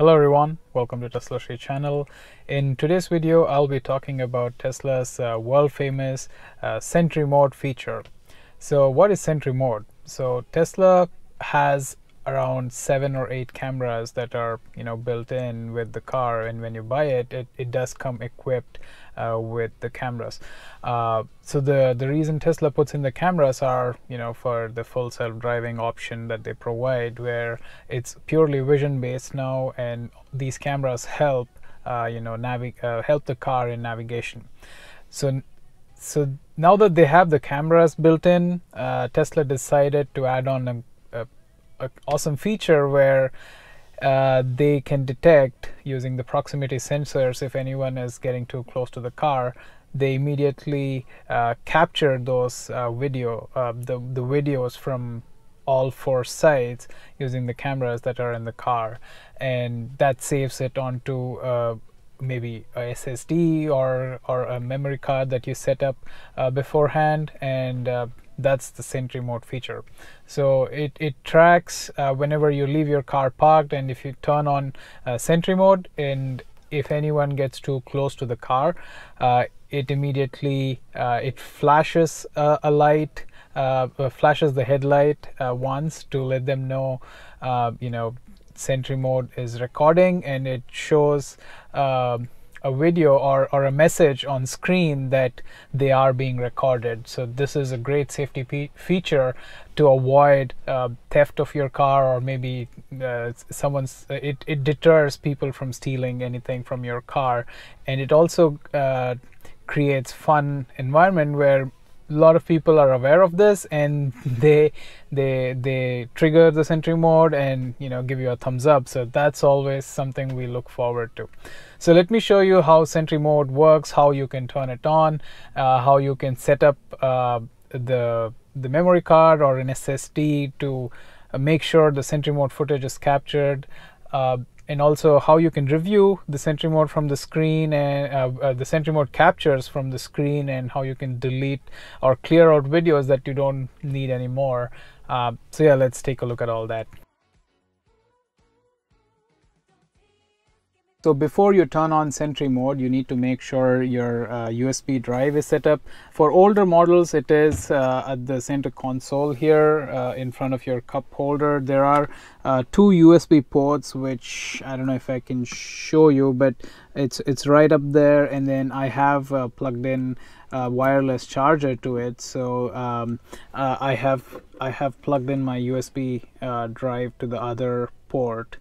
Hello everyone, welcome to Tesla Share channel. In today's video, I'll be talking about Tesla's world famous Sentry Mode feature. So what is Sentry Mode? So Tesla has around 7 or 8 cameras that are built in with the car, and when you buy it, it does come equipped with the cameras. So the reason Tesla puts in the cameras are for the full self-driving option that they provide, where it's purely vision based now, and these cameras help help the car in navigation. So now that they have the cameras built in, Tesla decided to add on a awesome feature where they can detect, using the proximity sensors, if anyone is getting too close to the car. They immediately capture those the videos from all 4 sides using the cameras that are in the car, and that saves it onto maybe a SSD or a memory card that you set up beforehand, and that's the Sentry Mode feature. So it tracks whenever you leave your car parked, and if you turn on Sentry Mode, and if anyone gets too close to the car, it immediately it flashes a light, flashes the headlight once to let them know Sentry Mode is recording, and it shows a video or a message on screen that they are being recorded. So this is a great safety feature to avoid theft of your car, or maybe it deters people from stealing anything from your car, and it also creates fun environment where a lot of people are aware of this, and they trigger the Sentry Mode and give you a thumbs up. So that's always something we look forward to. So let me show you how Sentry Mode works, how you can turn it on, how you can set up the memory card or an SSD to make sure the Sentry Mode footage is captured, and also how you can review the Sentry Mode from the screen, and the Sentry Mode captures from the screen, and how you can delete or clear out videos that you don't need anymore. So yeah, let's take a look at all that. So before you turn on Sentry Mode, you need to make sure your USB drive is set up. For older models, it is at the center console here in front of your cup holder. There are 2 USB ports, which I don't know if I can show you, but it's right up there. And then I have plugged in wireless charger to it. So I have plugged in my USB drive to the other port,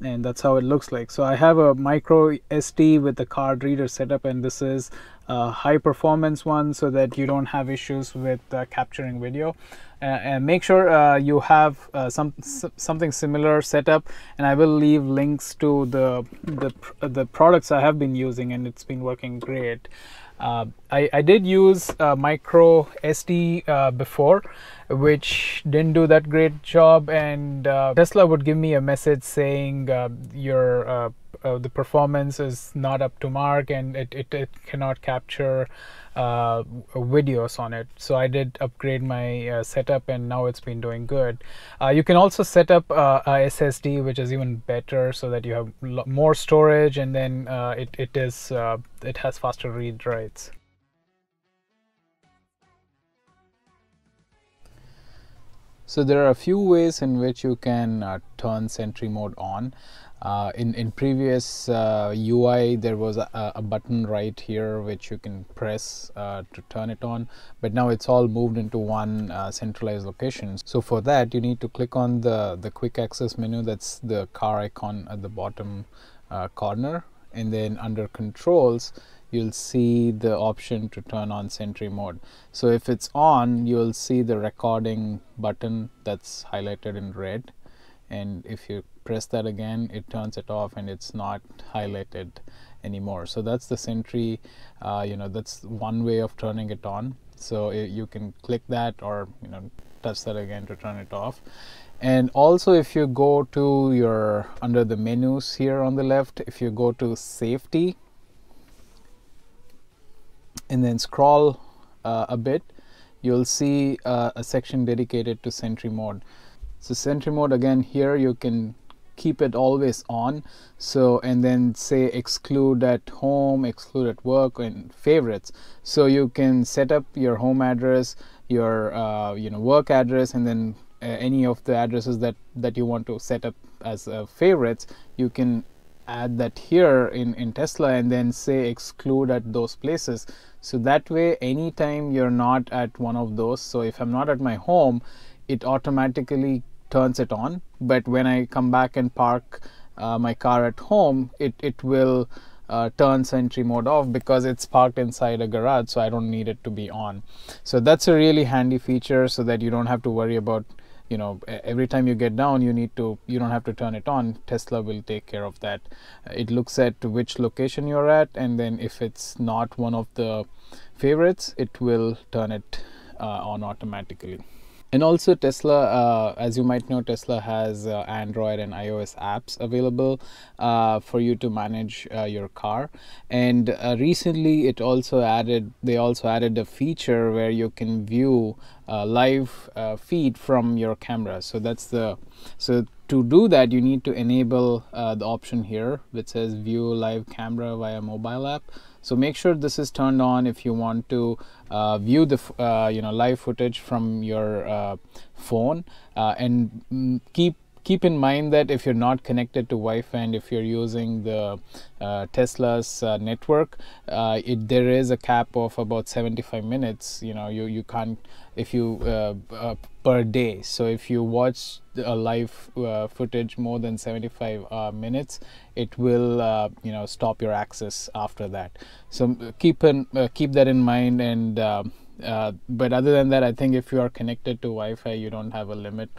and that's how it looks like. So I have a micro SD with the card reader setup, and this is a high performance one so that you don't have issues with capturing video. And make sure you have something similar set up, and I will leave links to the products I have been using, and it's been working great. I did use micro SD before, which didn't do that great job, and Tesla would give me a message saying the performance is not up to mark, and it cannot capture videos on it. So I did upgrade my setup, and now it's been doing good. You can also set up a SSD, which is even better, so that you have more storage, and then it has faster read writes. So there are a few ways in which you can turn Sentry Mode on. In previous UI, there was a button right here which you can press to turn it on, but now it's all moved into one centralized location. So for that, you need to click on the quick access menu. That's the car icon at the bottom corner, and then under controls, you'll see the option to turn on Sentry Mode. So if it's on, you'll see the recording button that's highlighted in red, and if you press that again, it turns it off, and it's not highlighted anymore. So that's the Sentry, that's one way of turning it on. So you can click that, or touch that again to turn it off. And also, if you go to under the menus here on the left, if you go to safety and then scroll a bit, you'll see a section dedicated to Sentry Mode. So Sentry Mode, again, here you can keep it always on. So, and then say exclude at home, exclude at work, and favorites. So you can set up your home address, your work address, and then any of the addresses that you want to set up as favorites. You can add that here in Tesla, and then say exclude at those places. So that way, anytime you're not at one of those, so if I'm not at my home, it automatically turns it on. But when I come back and park my car at home, it will turn Sentry Mode off because it's parked inside a garage, so I don't need it to be on. So that's a really handy feature, so that you don't have to worry about, every time you get down, you don't have to turn it on. Tesla will take care of that. It looks at which location you're at, and then if it's not one of the favorites, it will turn it on automatically. And also Tesla, as you might know, Tesla has Android and iOS apps available for you to manage your car. And recently they also added a feature where you can view live feed from your camera. So to do that, you need to enable the option here which says view live camera via mobile app. So make sure this is turned on if you want to view the live footage from your phone, and keep in mind that if you're not connected to Wi-Fi and if you're using the Tesla's network, there is a cap of about 75 minutes. You can't, if you per day. So if you watch a live footage more than 75 minutes, it will stop your access after that. So keep that in mind. And but other than that, I think if you are connected to Wi-Fi, you don't have a limit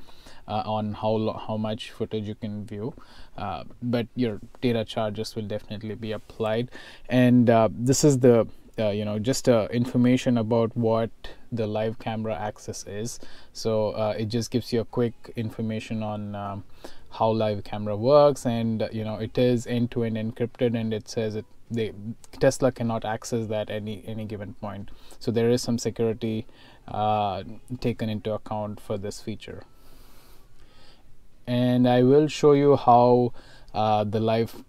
on how much footage you can view, but your data charges will definitely be applied. And this is the just information about what the live camera access is. So it just gives you a quick information on how live camera works, and it is end-to-end encrypted, and it says Tesla cannot access that at any given point. So there is some security taken into account for this feature. And I will show you how the live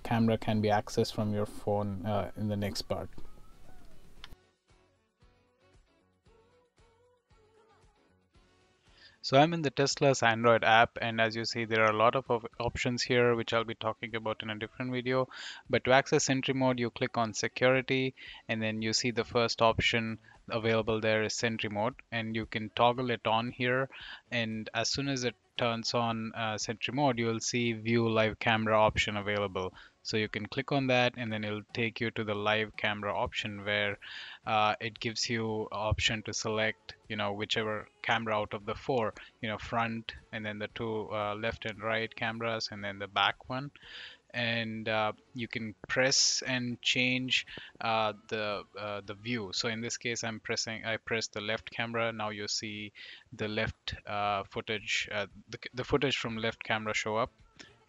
camera can be accessed from your phone in the next part. So I'm in the Tesla's Android app, and as you see, there are a lot of options here which I'll be talking about in a different video. But to access Sentry Mode, you click on Security, and then you see the first option available there is Sentry Mode, and you can toggle it on here. And as soon as it turns on Sentry Mode, you'll see View Live Camera option available. So you can click on that, and then it'll take you to the live camera option where it gives you option to select whichever camera out of the four, front, and then the two left and right cameras, and then the back one. And you can press and change the view. So in this case, I press the left camera. Now you see the left footage, the footage from left camera show up,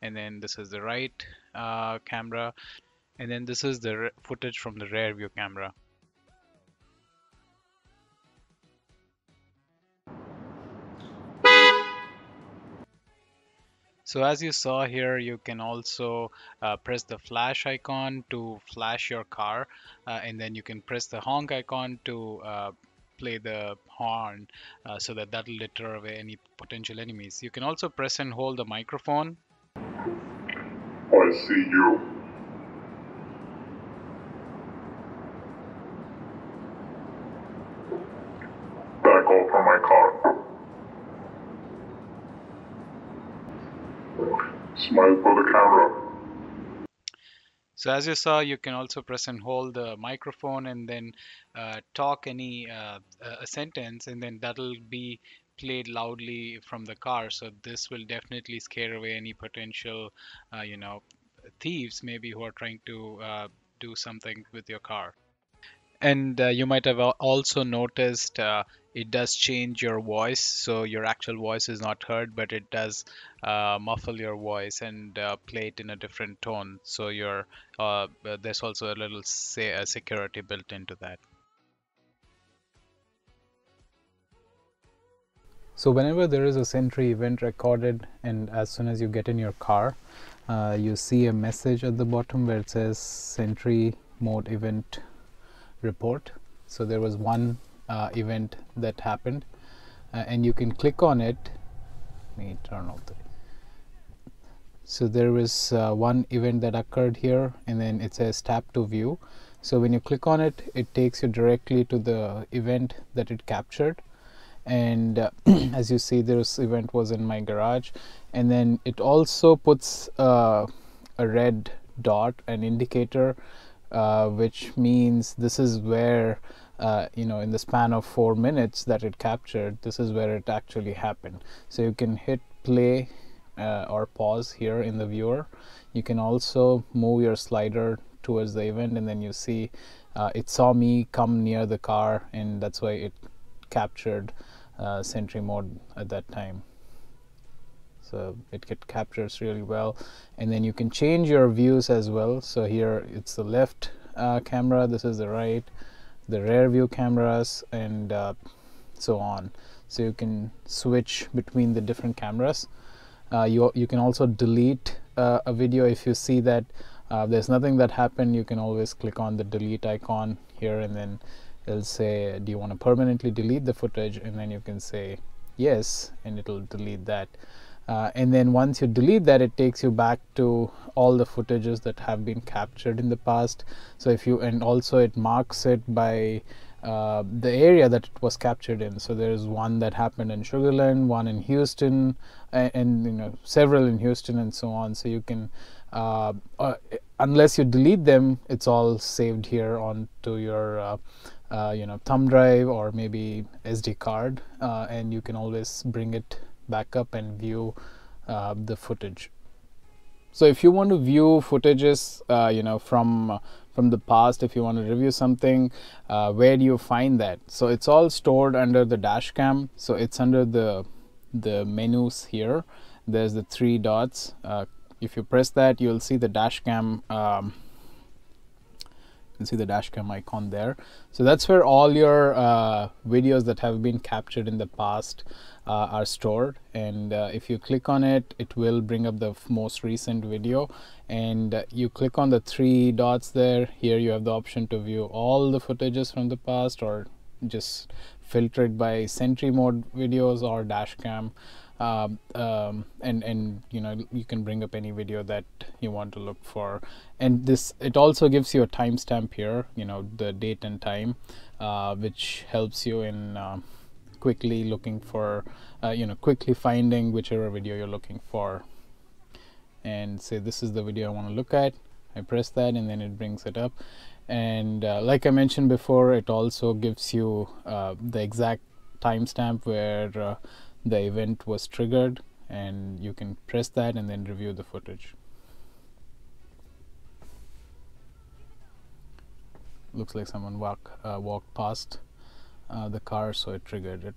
and then this is the right camera, and then this is the footage from the rear view camera. So as you saw here, you can also press the flash icon to flash your car, and then you can press the honk icon to play the horn, so that'll deter away any potential enemies. You can also press and hold the microphone. I see you. Back off from my car. Smile for the camera. So as you saw, you can also press and hold the microphone and then talk a sentence, and then that'll be played loudly from the car. So this will definitely scare away any potential, thieves maybe who are trying to do something with your car. And you might have also noticed it does change your voice, so your actual voice is not heard, but it does muffle your voice and play it in a different tone. So there's also a little security built into that. So whenever there is a Sentry event recorded, and as soon as you get in your car, you see a message at the bottom where it says Sentry Mode event report. So there was one event that happened, and you can click on it. Let me turn off the. So there was one event that occurred here, and then it says tap to view. So when you click on it, it takes you directly to the event that it captured. And as you see, this event was in my garage, and then it also puts a red dot, an indicator, which means this is where in the span of 4 minutes that it captured, this is where it actually happened. So you can hit play or pause here in the viewer. You can also move your slider towards the event, and then you see it saw me come near the car, and that's why it captured Sentry Mode at that time. So it captures really well, and then you can change your views as well. So here it's the left camera, this is the right, the rear view cameras, and so on. So you can switch between the different cameras. You can also delete a video if you see that there's nothing that happened. You can always click on the delete icon here, and then it'll say, do you want to permanently delete the footage? And then you can say yes, and it'll delete that. And then once you delete that, it takes you back to all the footages that have been captured in the past. So if you, and also it marks it by the area that it was captured in. So there's one that happened in Sugarland, one in Houston, and several in Houston, and so on. So you can unless you delete them, it's all saved here onto your thumb drive or maybe SD card, and you can always bring it back up and view the footage. So if you want to view footages from the past, if you want to review something, where do you find that? So it's all stored under the dash cam. So it's under the menus here. There's the 3 dots. If you press that, you'll see the dash cam. You can see the dash cam icon there. So that's where all your videos that have been captured in the past are stored, and if you click on it, it will bring up the most recent video, and you click on the 3 dots there. Here you have the option to view all the footages from the past, or just filter it by Sentry Mode videos or dash cam. And you can bring up any video that you want to look for, and it also gives you a timestamp here, the date and time, which helps you in quickly looking for quickly finding whichever video you're looking for. And say this is the video I want to look at. I press that, and then it brings it up, and like I mentioned before, it also gives you the exact timestamp where the event was triggered, and you can press that and then review the footage. Looks like someone walked past the car, so it triggered it.